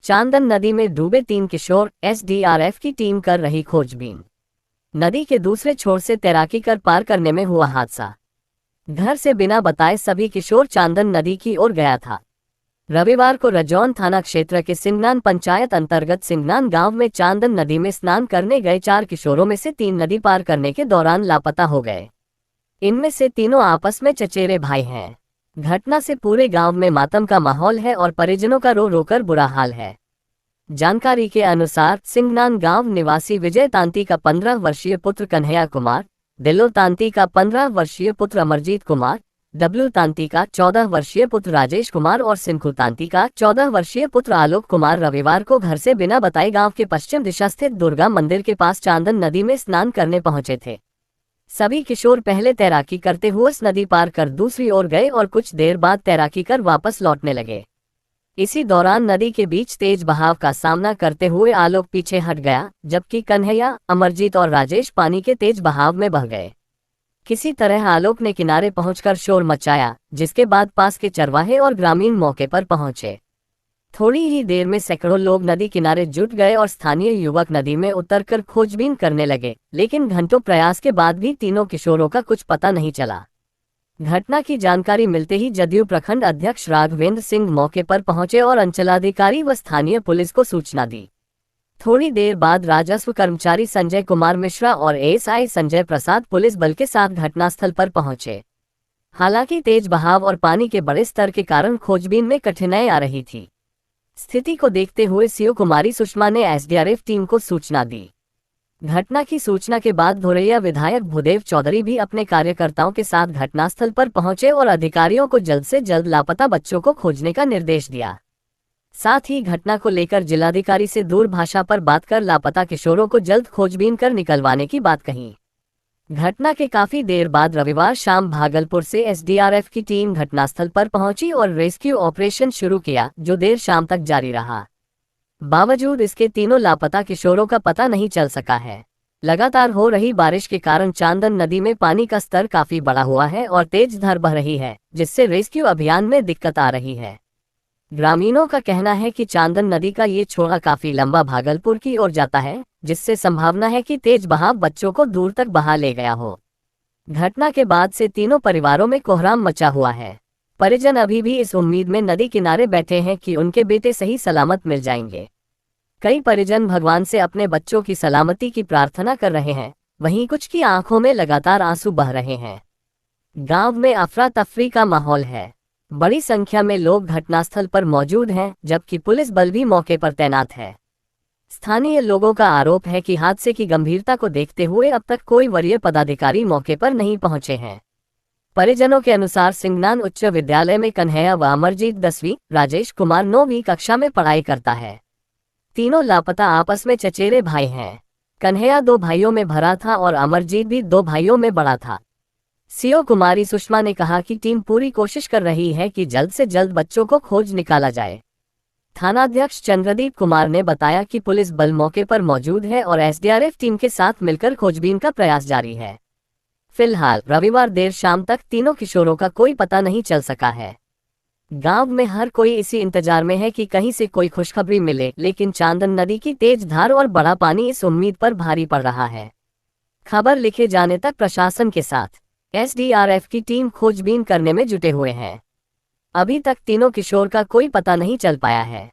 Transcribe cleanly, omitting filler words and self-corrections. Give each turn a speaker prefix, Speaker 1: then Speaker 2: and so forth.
Speaker 1: चांदन नदी में डूबे 3 किशोर, एसडीआरएफ की टीम कर रही खोजबीन। नदी के दूसरे छोर से तैराकी कर पार करने में हुआ हादसा। घर से बिना बताए सभी किशोर चांदन नदी की ओर गया था। रविवार को रजौन थाना क्षेत्र के सिंगनान पंचायत अंतर्गत सिंगनान गांव में चांदन नदी में स्नान करने गए 4 किशोरों में से 3 नदी पार करने के दौरान लापता हो गए। इनमें से तीनों आपस में चचेरे भाई हैं। घटना से पूरे गांव में मातम का माहौल है और परिजनों का रो रोकर बुरा हाल है। जानकारी के अनुसार सिंगनान गांव निवासी विजय तांती का 15 वर्षीय पुत्र कन्हैया कुमार, दिलो तांती का 15 वर्षीय पुत्र अमरजीत कुमार, डब्लू तांती का 14 वर्षीय पुत्र राजेश कुमार और सिंखू तांती का 14 वर्षीय पुत्र आलोक कुमार रविवार को घर से बिना बताए गांव के पश्चिम दिशा स्थित दुर्गा मंदिर के पास चांदन नदी में स्नान करने पहुंचे थे। सभी किशोर पहले तैराकी करते हुए इस नदी पार कर दूसरी ओर गए और कुछ देर बाद तैराकी कर वापस लौटने लगे। इसी दौरान नदी के बीच तेज बहाव का सामना करते हुए आलोक पीछे हट गया, जबकि कन्हैया, अमरजीत और राजेश पानी के तेज बहाव में बह गए। किसी तरह आलोक ने किनारे पहुंचकर शोर मचाया, जिसके बाद पास के चरवाहे और ग्रामीण मौके पर पहुंचे। थोड़ी ही देर में सैकड़ों लोग नदी किनारे जुट गए और स्थानीय युवक नदी में उतरकर खोजबीन करने लगे, लेकिन घंटों प्रयास के बाद भी तीनों किशोरों का कुछ पता नहीं चला। घटना की जानकारी मिलते ही जदयू प्रखंड अध्यक्ष राघवेंद्र सिंह मौके पर पहुंचे और अंचलाधिकारी व स्थानीय पुलिस को सूचना दी। थोड़ी देर बाद राजस्व कर्मचारी संजय कुमार मिश्रा और एएसआई संजय प्रसाद पुलिस बल के साथ घटनास्थल पर पहुंचे। हालांकि तेज बहाव और पानी के बड़े स्तर के कारण खोजबीन में कठिनाई आ रही थी। स्थिति को देखते हुए सीओ कुमारी सुषमा ने एसडीआरएफ टीम को सूचना दी। घटना की सूचना के बाद धोरैया विधायक भूदेव चौधरी भी अपने कार्यकर्ताओं के साथ घटनास्थल पर पहुंचे और अधिकारियों को जल्द से जल्द लापता बच्चों को खोजने का निर्देश दिया। साथ ही घटना को लेकर जिलाधिकारी से दूरभाष पर बात कर लापता किशोरों को जल्द खोजबीन कर निकलवाने की बात कही। घटना के काफी देर बाद रविवार शाम भागलपुर से एसडीआरएफ की टीम घटनास्थल पर पहुंची और रेस्क्यू ऑपरेशन शुरू किया, जो देर शाम तक जारी रहा। बावजूद इसके तीनों लापता किशोरों का पता नहीं चल सका है। लगातार हो रही बारिश के कारण चांदन नदी में पानी का स्तर काफी बढ़ा हुआ है और तेज धार बह रही है, जिससे रेस्क्यू अभियान में दिक्कत आ रही है। ग्रामीणों का कहना है कि चांदन नदी का ये छोड़ा काफी लंबा भागलपुर की ओर जाता है, जिससे संभावना है कि तेज बहाव बच्चों को दूर तक बहा ले गया हो। घटना के बाद से तीनों परिवारों में कोहराम मचा हुआ है। परिजन अभी भी इस उम्मीद में नदी किनारे बैठे हैं कि उनके बेटे सही सलामत मिल जाएंगे। कई परिजन भगवान से अपने बच्चों की सलामती की प्रार्थना कर रहे हैं, वहीं कुछ की आंखों में लगातार आंसू बह रहे हैं। गांव में अफरा तफरी का माहौल है। बड़ी संख्या में लोग घटनास्थल पर मौजूद हैं, जबकि पुलिस बल भी मौके पर तैनात है। स्थानीय लोगों का आरोप है कि हादसे की गंभीरता को देखते हुए अब तक कोई वरीय पदाधिकारी मौके पर नहीं पहुंचे हैं। परिजनों के अनुसार सिंगनान उच्च विद्यालय में कन्हैया व अमरजीत 10वीं, राजेश कुमार 9वीं कक्षा में पढ़ाई करता है। तीनों लापता आपस में चचेरे भाई हैं। कन्हैया 2 भाइयों में भरा था और अमरजीत भी 2 भाइयों में बड़ा था। सीओ कुमारी सुषमा ने कहा कि टीम पूरी कोशिश कर रही है कि जल्द से जल्द बच्चों को खोज निकाला जाए। थानाध्यक्ष चंद्रदीप कुमार ने बताया कि पुलिस बल मौके पर मौजूद है और एसडीआरएफ टीम के साथ मिलकर खोजबीन का प्रयास जारी है। फिलहाल रविवार देर शाम तक तीनों किशोरों का कोई पता नहीं चल सका है। गांव में हर कोई इसी इंतजार में है कि कहीं से कोई खुशखबरी मिले, लेकिन चांदन नदी की तेज धार और बड़ा पानी इस उम्मीद पर भारी पड़ रहा है। खबर लिखे जाने तक प्रशासन के साथ एसडीआरएफ की टीम खोजबीन करने में जुटे हुए हैं। अभी तक तीनों किशोर का कोई पता नहीं चल पाया है।